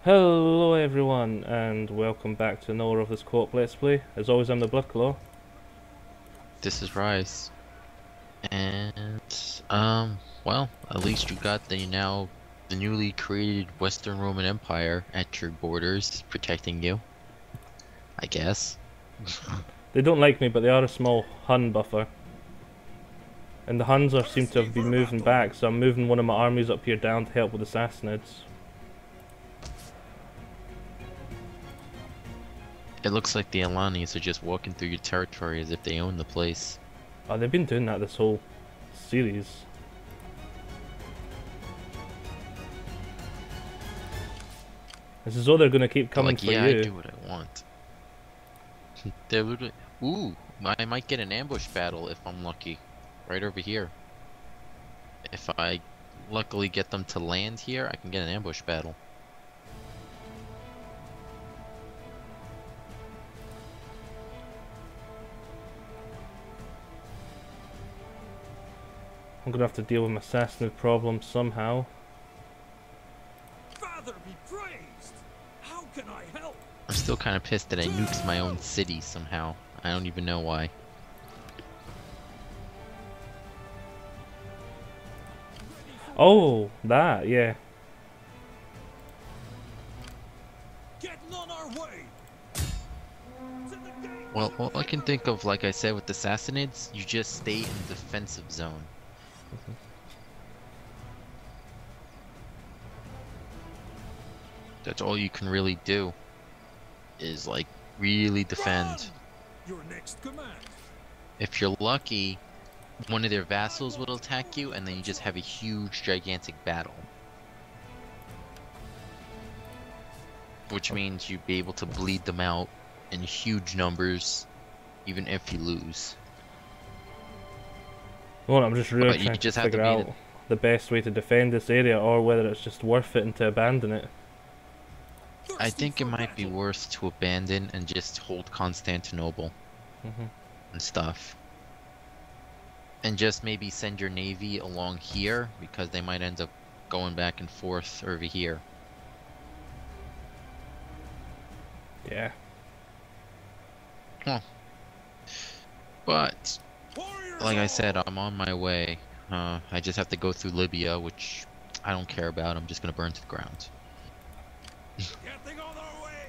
Hello everyone, and welcome back to another of this co-op Let's Play. As always, I'm the Blicklaw. This is Rice. And well, at least you got the newly created Western Roman Empire at your borders protecting you, I guess. They don't like me, but they are a small Hun buffer. And the Huns seem to have been moving back, so I'm moving one of my armies up here down to help with the Sassanids. It looks like the Alanis are just walking through your territory as if they own the place. Oh, they've been doing that this whole series. It's as though they're gonna keep coming for Yeah, you. I do what I want. They're literally, ooh, I might get an ambush battle if I'm lucky. Right over here. If I luckily get them to land here, I can get an ambush battle. I'm gonna have to deal with my Sassanid problem somehow. Father be praised! How can I help? I'm still kind of pissed that I nuked my own city somehow. I don't even know why. Oh, that, yeah. Getting on our way! Well, all I can think of, like I said, with the Sassanids, you just stay in the defensive zone. That's all you can really do. Is like really defend. Your next command. If you're lucky, one of their vassals will attack you, and then you just have a huge, gigantic battle. Which means you'd be able to bleed them out in huge numbers, even if you lose. Well, I'm just really But you trying just to have to figure be out the best way to defend this area, or whether it's just worth it and to abandon it. I think it might be worth to abandon and just hold Constantinople and stuff. And just maybe send your navy along here, because they might end up going back and forth over here. Yeah. Well, but like I said, I'm on my way. I just have to go through Libya, which I don't care about. I'm just gonna burn to the ground. Getting on our way!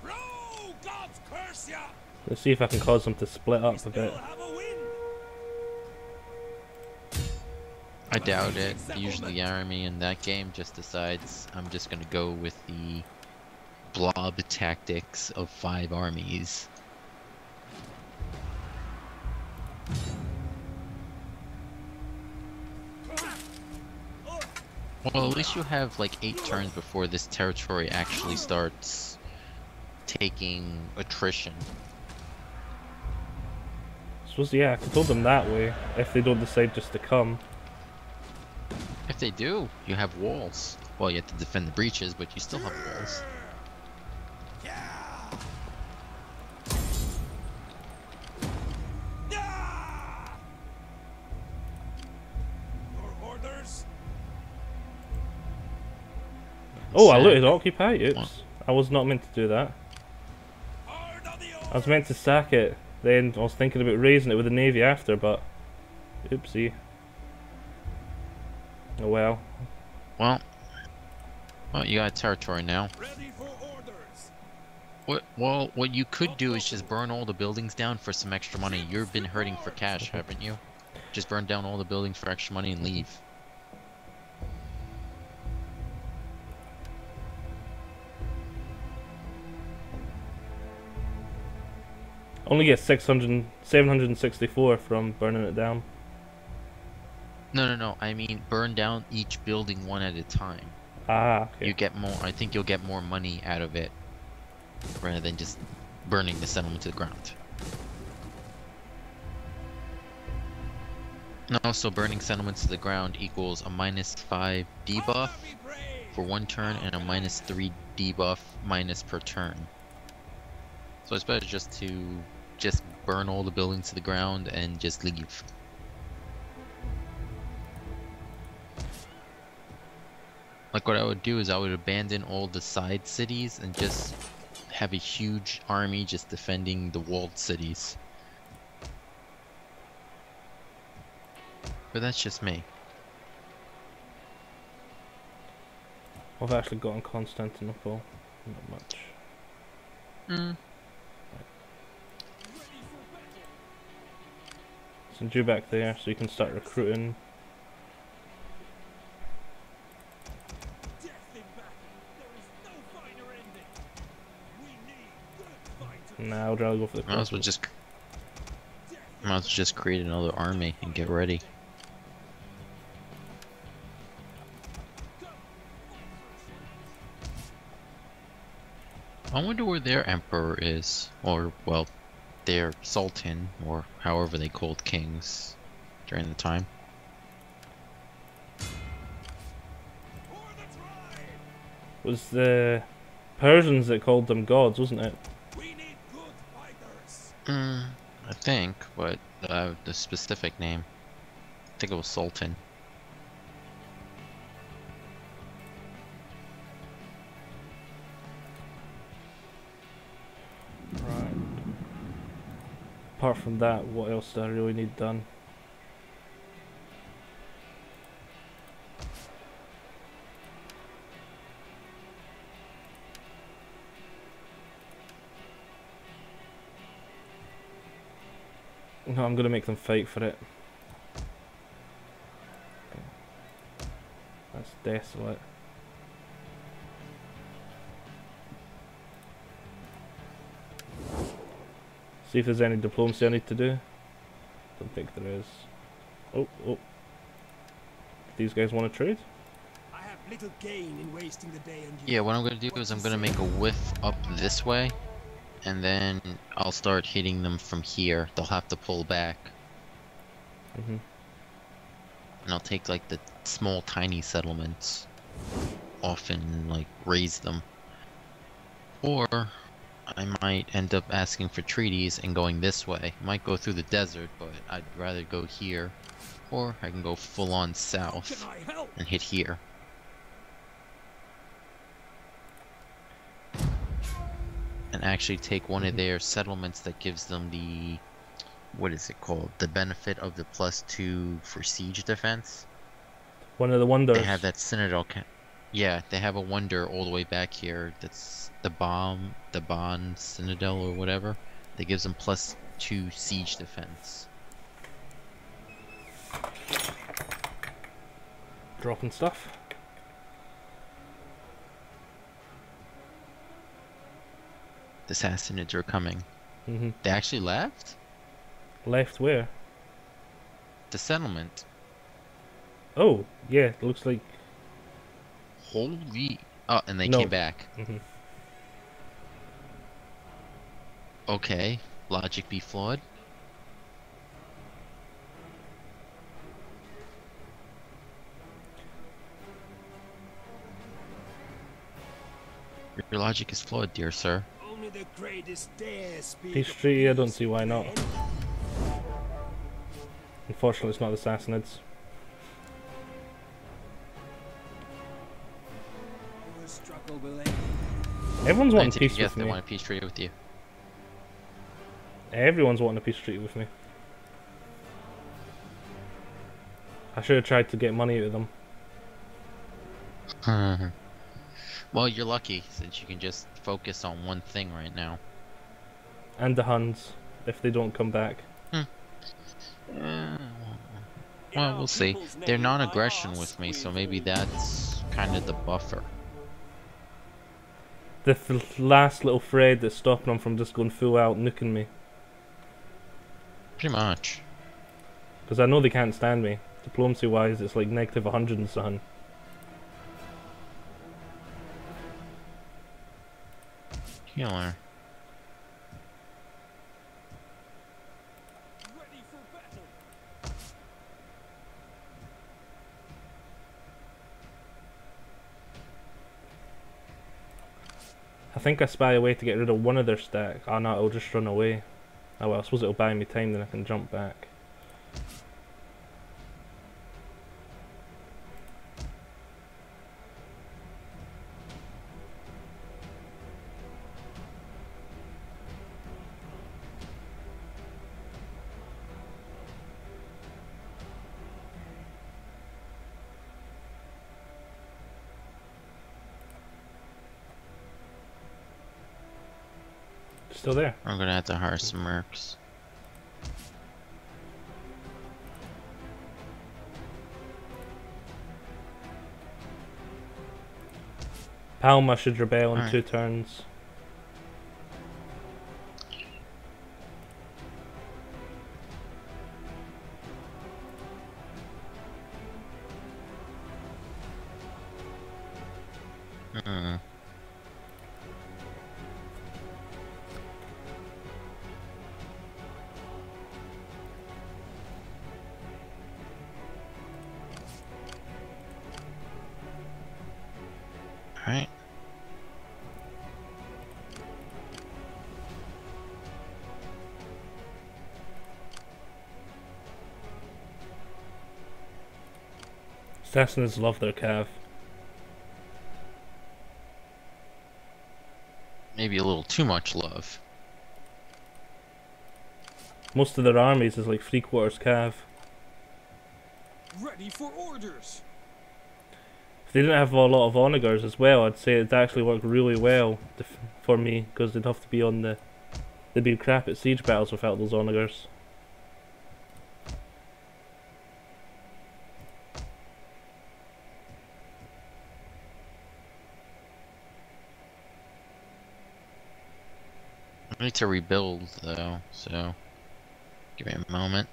Row! God's curse ya! Let's see if I can cause them to split up a Still bit. have a wind! I doubt it. Usually the army in that game just decides I'm just gonna go with the blob tactics of 5 armies. Well, at least you have like 8 turns before this territory actually starts taking attrition. Suppose, yeah, I could hold them that way, if they don't decide just to come. If they do, you have walls. Well, you have to defend the breaches, but you still have walls. Yeah! Yeah! Your orders? Oh, I Sack. looted Occupy? Oops. What? I was not meant to do that. Hard on the I was meant to sack it, then I was thinking about raising it with the navy after, but... Oopsie. Oh well. Well, you got territory now. Ready for orders. What you could do is just burn all the buildings down for some extra money. You've been hurting for cash, haven't you? Just burn down all the buildings for extra money and leave. Only get 764 from burning it down. No. I mean, burn down each building one at a time. Ah, okay. You get more. I think you'll get more money out of it rather than just burning the settlement to the ground. And also, burning settlements to the ground equals a -5 debuff for 1 turn and a -3 debuff minus per turn. So it's better just to burn all the buildings to the ground and just leave. Like what I would do is I would abandon all the side cities and just have a huge army just defending the walled cities. But that's just me. I've actually got in Constantinople. Not much. Mm. Send you back there so you can start recruiting. Death in battle. There is no finer ending. We need good fighters. Nah, I'd rather go for the Might as well just create another army and get ready. I wonder where their emperor is, or well, their sultan, or however they called kings during the time. was the Persians that called them gods, wasn't it? We need good fighters. I think, but the specific name, I think it was sultan. Right. Apart from that, what else do I really need done? No, I'm gonna make them fight for it. Okay. That's desolate. See if there's any diplomacy I need to do. Don't think there is. Oh. These guys want to trade? I have little gain in wasting the day on you. Yeah, what I'm gonna do is I'm gonna make a whiff up this way, and then I'll start hitting them from here. They'll have to pull back. And I'll take like the small tiny settlements off and like raise them. Or I might end up asking for treaties and going this way. I might go through the desert, but I'd rather go here. Or I can go full on south Can I help? and hit here. And actually take one of their settlements that gives them the, what is it called? The benefit of the +2 for siege defense. One of the wonders. They have that citadel. Yeah, they have a wonder all the way back here. That's the Bond Citadel or whatever. That gives them +2 siege defense. Dropping stuff. The Sassanids are coming. They actually left? Left where? The settlement. Oh, yeah, it looks like... Holy... Oh, and they No. came back. Okay, logic be flawed. Your logic is flawed, dear sir. Only the greatest dare speak. Peace treaty, I don't see why not. Unfortunately, it's not the Sassanids. Struggle will end. Everyone's wanting Take a peace guess, with they me. want a peace treaty with you. Everyone's wanting a peace treaty with me. I should have tried to get money out of them. Well, you're lucky, since you can just focus on one thing right now. And the Huns, if they don't come back. Well, we'll see. They're non-aggression with me, so maybe that's kind of the buffer. The last little thread that's stopping them from just going full out nuking me. Pretty much. Because I know they can't stand me. Diplomacy wise, it's like -100 and something. Healer. Ready for battle. I think I spy a way to get rid of one of their stack. Oh no, it'll just run away. Oh well, I suppose it'll buy me time, then I can jump back. Still there. I'm gonna have to hire some mercs. Palma should rebel in Alright. 2 turns. Hmm. Alright. Assassins love their cav. Maybe a little too much love. Most of their armies is like 3/4 cav. Ready for orders. If they didn't have a lot of onagers as well, I'd say it'd actually work really well for me, because they'd have to be on the... They'd be crap at siege battles without those onagers. I need to rebuild though, so give me a moment.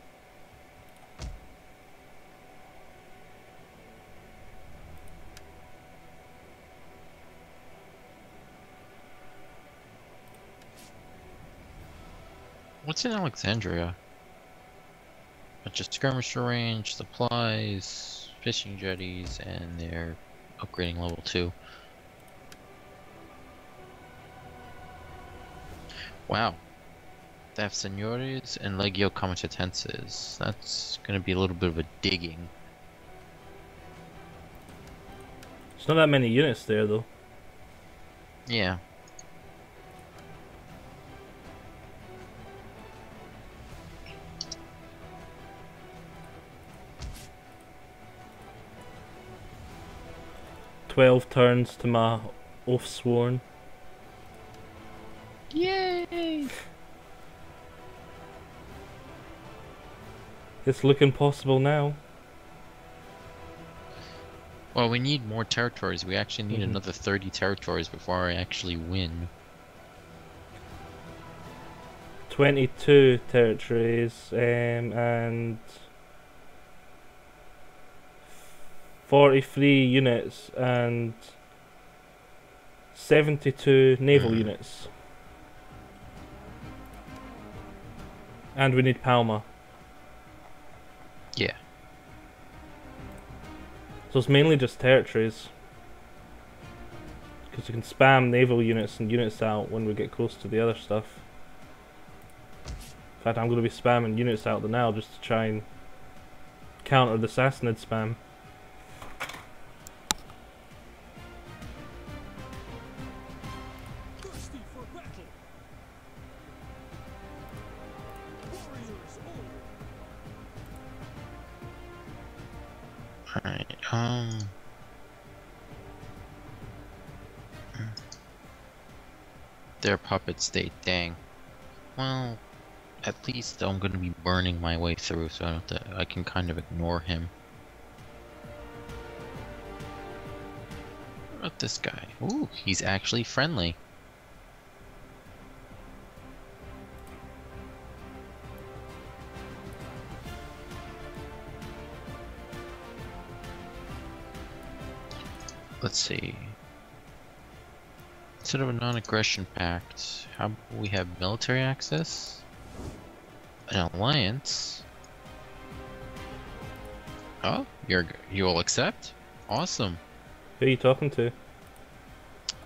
What's in Alexandria? Bunch of skirmisher range, supplies, fishing jetties, and they're upgrading level 2. Wow. They have Senores and Legio Comitatenses. That's gonna be a little bit of a digging. There's not that many units there though. Yeah. "12 turns to my Oathsworn." Yay! It's looking possible now. Well, we need more territories. We actually need another 30 territories before I actually win. 22 territories, and 43 units and 72 naval units. And we need Palma. Yeah. So it's mainly just territories. Because you can spam naval units and units out when we get close to the other stuff. In fact, I'm going to be spamming units out there now just to try and counter the Sassanid spam. Thirsty for battle. Warriors over. Alright, Their puppet state, dang. Well, at least I'm gonna be burning my way through, so I don't have to, I can kind of ignore him. What about this guy? Ooh, he's actually friendly. Let's see. Instead of a non-aggression pact, how about we have military access? An alliance? Oh, you'll accept? Awesome. Who are you talking to?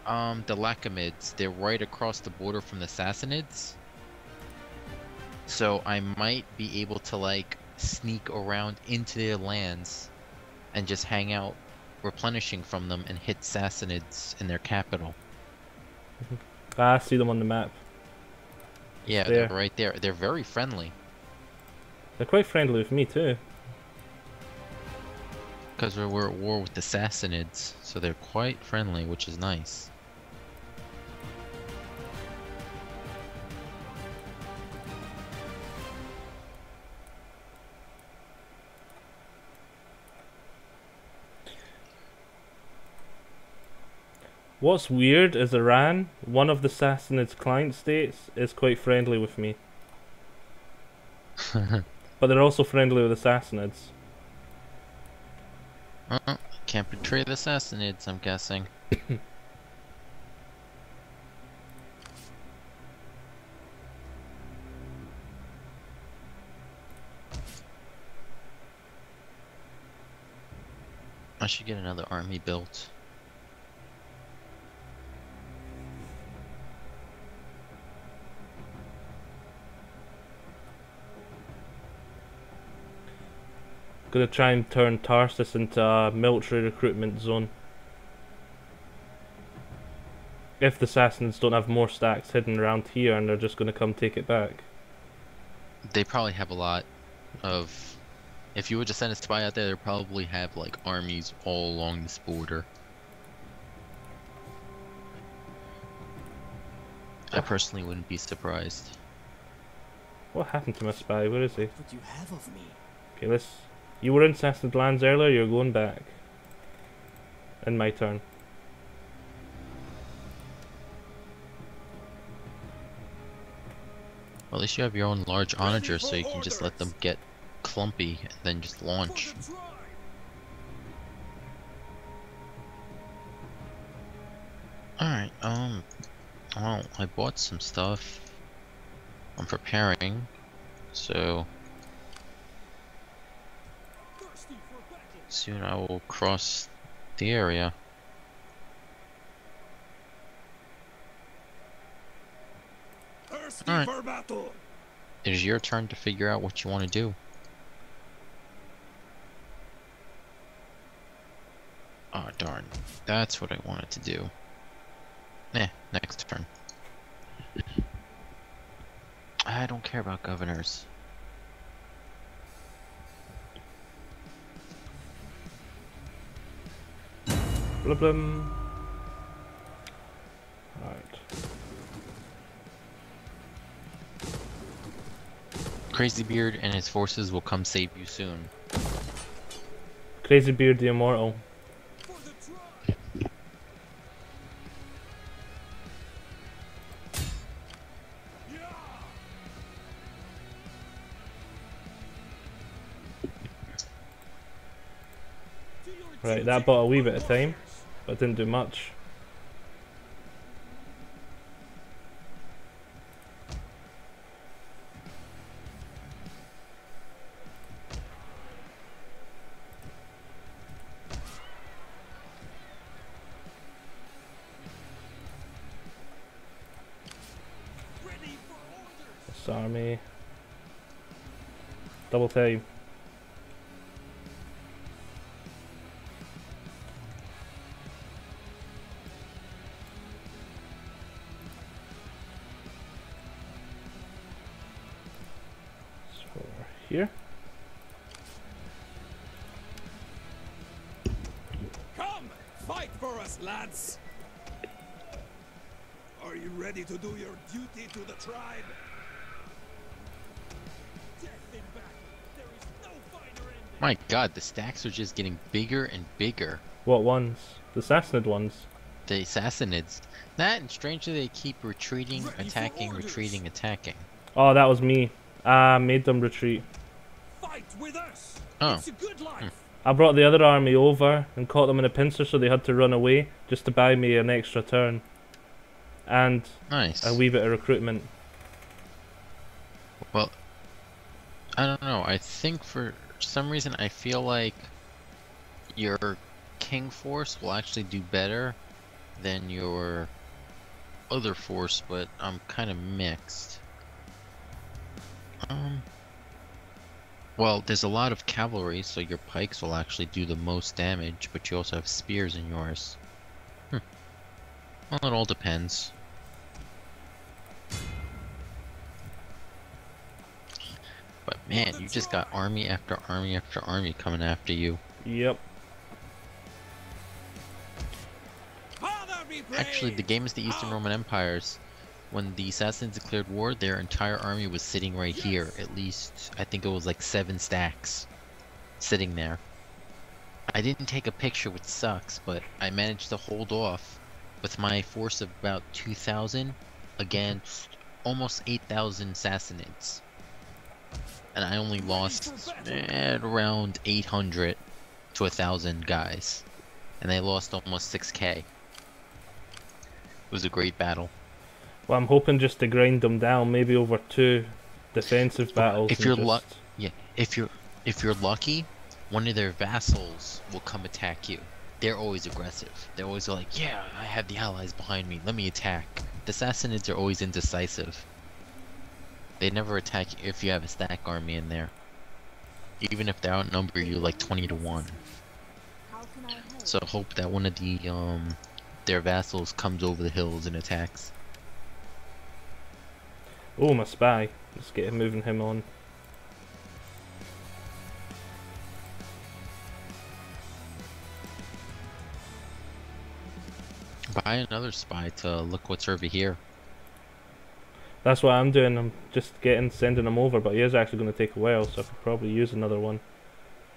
The Lachamids, they're right across the border from the Sassanids. So I might be able to like sneak around into their lands and just hang out replenishing from them and hit Sassanids in their capital. Ah, I see them on the map. Yeah, there. they're right there. They're very friendly. They're quite friendly with me too. Because we're at war with the Sassanids, so they're quite friendly, which is nice. What's weird is Iran, one of the Sassanids client states, is quite friendly with me. But they're also friendly with the Sassanids. Can't betray the Sassanids, I'm guessing. I should get another army built. Gonna try and turn Tarsus into a military recruitment zone. If the Sassanids don't have more stacks hidden around here and they're just gonna come take it back. They probably have a lot of... If you were to send a spy out there, they'd probably have like armies all along this border. I personally wouldn't be surprised. What happened to my spy? Where is he? What you have of me? Okay, let's... You were in Sassanid lands earlier, you're going back. In my turn. Well, at least you have your own large onager, so you can just let them get clumpy and then just launch. Alright, well, I bought some stuff. I'm preparing, so soon I will cross the area. Alright, it is your turn to figure out what you want to do. Oh darn, that's what I wanted to do. Next turn. I don't care about governors. Blah blah. Alright. Crazy Beard and his forces will come save you soon. Crazy Beard the Immortal. Right, that bought a wee bit of time, but didn't do much. This army. Double time. Here. Come, fight for us, lads. Are you ready to do your duty to the tribe? Death in battle. There is no finer ending. My god, the stacks are just getting bigger and bigger. What ones? The Sassanid ones. The Sassanids. That, and strangely they keep retreating, attacking, retreating, attacking. Oh, that was me. I made them retreat. Fight with us. Oh. It's a good life. I brought the other army over and caught them in a pincer, so they had to run away just to buy me an extra turn. And Nice. a wee bit of recruitment. Well, I don't know. I think for some reason I feel like your king force will actually do better than your other force, but I'm kind of mixed. Well, there's a lot of cavalry, so your pikes will actually do the most damage, but you also have spears in yours. Well, it all depends. But man, you just got army after army after army coming after you. Yep. Actually, the game is the Eastern Roman Empires. When the Assassins declared war, their entire army was sitting right here. At least, I think it was like 7 stacks sitting there. I didn't take a picture, which sucks, but I managed to hold off with my force of about 2,000 against almost 8,000 Sassanids. And I only lost around 800 to 1,000 guys. And they lost almost 6k. It was a great battle. Well, I'm hoping just to grind them down, maybe over 2 defensive battles. If you're if you're lucky, one of their vassals will come attack you. They're always aggressive. They're always like, yeah, I have the allies behind me, let me attack. The Sassanids are always indecisive. They never attack if you have a stack army in there. Even if they outnumber you like 20 to 1. So hope that one of the their vassals comes over the hills and attacks. Oh, my spy. Let's get him moving him on. Buy another spy to look what's over here. That's what I'm doing. I'm just sending him over, but he is actually going to take a while, so I could probably use another one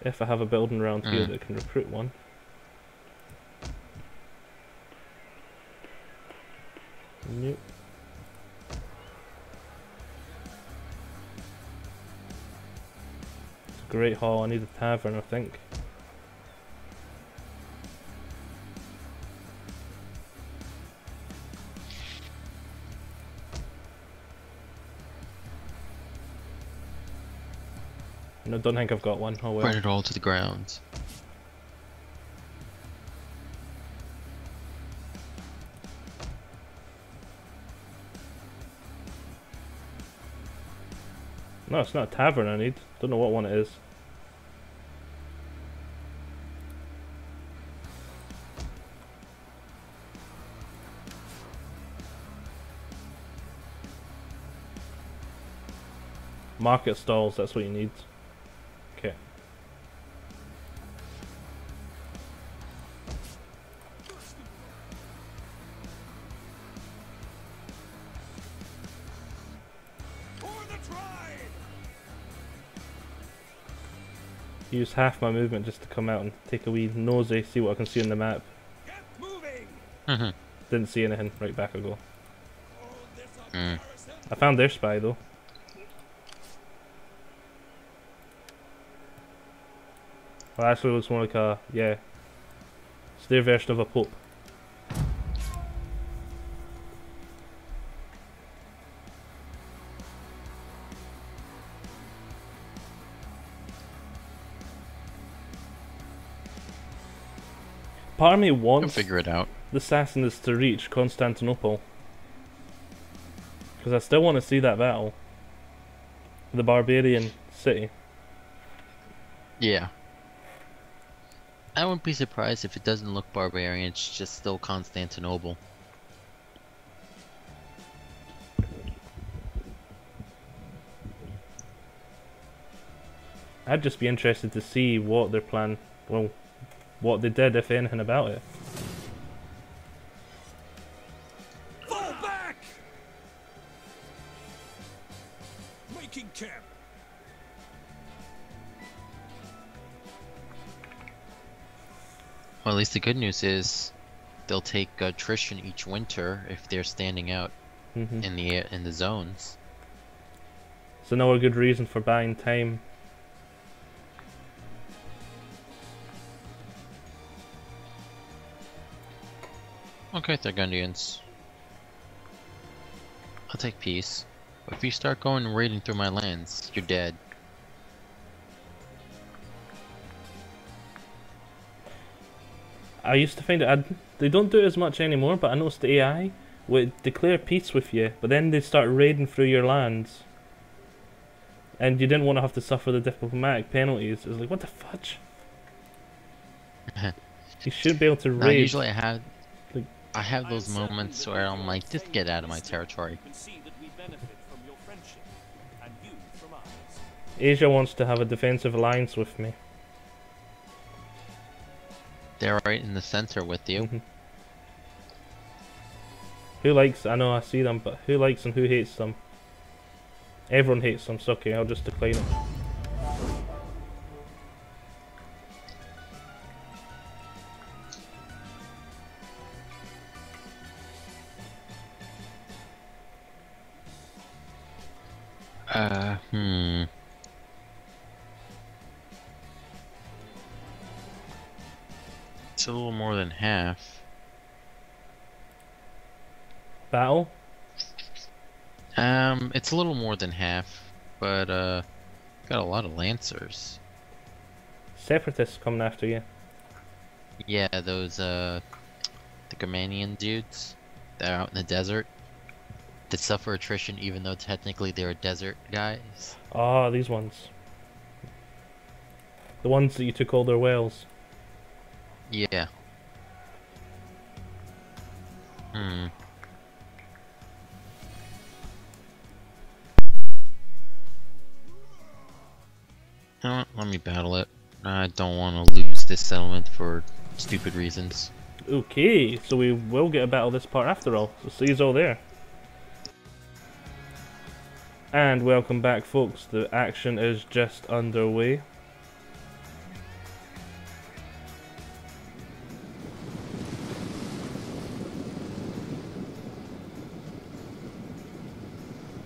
if I have a building around here that can recruit one. Nope. It's a great hall. I need a tavern, I think. No, don't think I've got one. Oh well. Burn it all to the ground. No, it's not a tavern I need. Don't know what one it is. Market stalls, that's what you need. Okay. Use half my movement just to come out and take a wee nosy, see what I can see on the map. Get moving. Didn't see anything, right back I go. Mm. I found their spy though. Well, actually it looks more like a, yeah. It's their version of a pope. Part of me You'll wants figure it out. the Sassanids to reach Constantinople. Because I still want to see that battle. The barbarian city. Yeah. I wouldn't be surprised if it doesn't look barbarian, it's just still Constantinople. I'd just be interested to see what their plan, well, what they did, if anything, about it. Fall back. Making camp. Well, at least the good news is they'll take attrition each winter if they're standing out in the zones. It's another good reason for buying time. Okay, Burgundians. I'll take peace. But if you start going and raiding through my lands, you're dead. I used to find it, they don't do it as much anymore, but I noticed the AI would declare peace with you, but then they start raiding through your lands. And you didn't want to have to suffer the diplomatic penalties. It was like, what the fudge? You should be able to No, raid. usually I have those moments where I'm like, just get out of my territory. Asia wants to have a defensive alliance with me. They're right in the center with you. Who likes, I know I see them, but who likes and who hates them? Everyone hates them, so okay, I'll just decline it. Hmm. It's a little more than half. Battle? It's a little more than half, but got a lot of lancers. Separatists coming after you. Yeah, those the Germanian dudes that are out in the desert that suffer attrition even though technically they're desert guys. Ah, these ones. The ones that you took all their wells. Yeah. Hmm. You know what? Let me battle it. I don't want to lose this settlement for stupid reasons. Okay, so we will get a battle this part after all. So see you all there. And welcome back, folks. The action is just underway.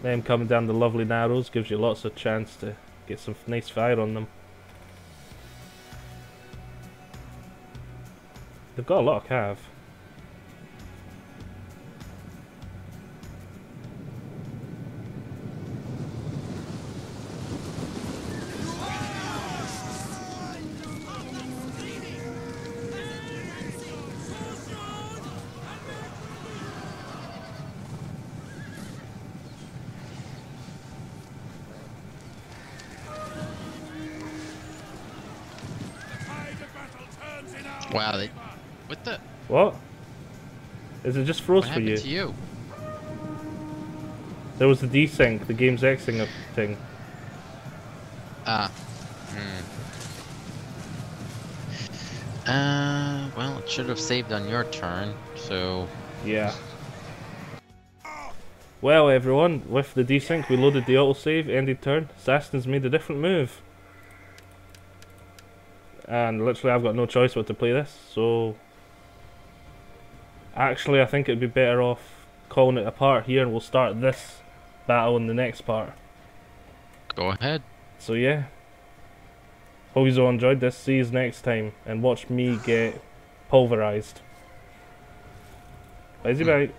Them coming down the lovely narrows gives you lots of chance to get some nice fire on them. They've got a lot of cav. Wow, what the? What? Is it just froze What for happened you? to you? There was the desync, the game's Xing thing. Ah. Well, it should have saved on your turn, so... Yeah. Well, everyone, with the desync, we loaded the autosave, ended turn. Assassin's made a different move. And literally, I've got no choice but to play this, so... Actually, I think it'd be better off calling it a part here, and we'll start this battle in the next part. Go ahead. So yeah. Hope you all enjoyed this. See you next time, and watch me get pulverized. Bye bye.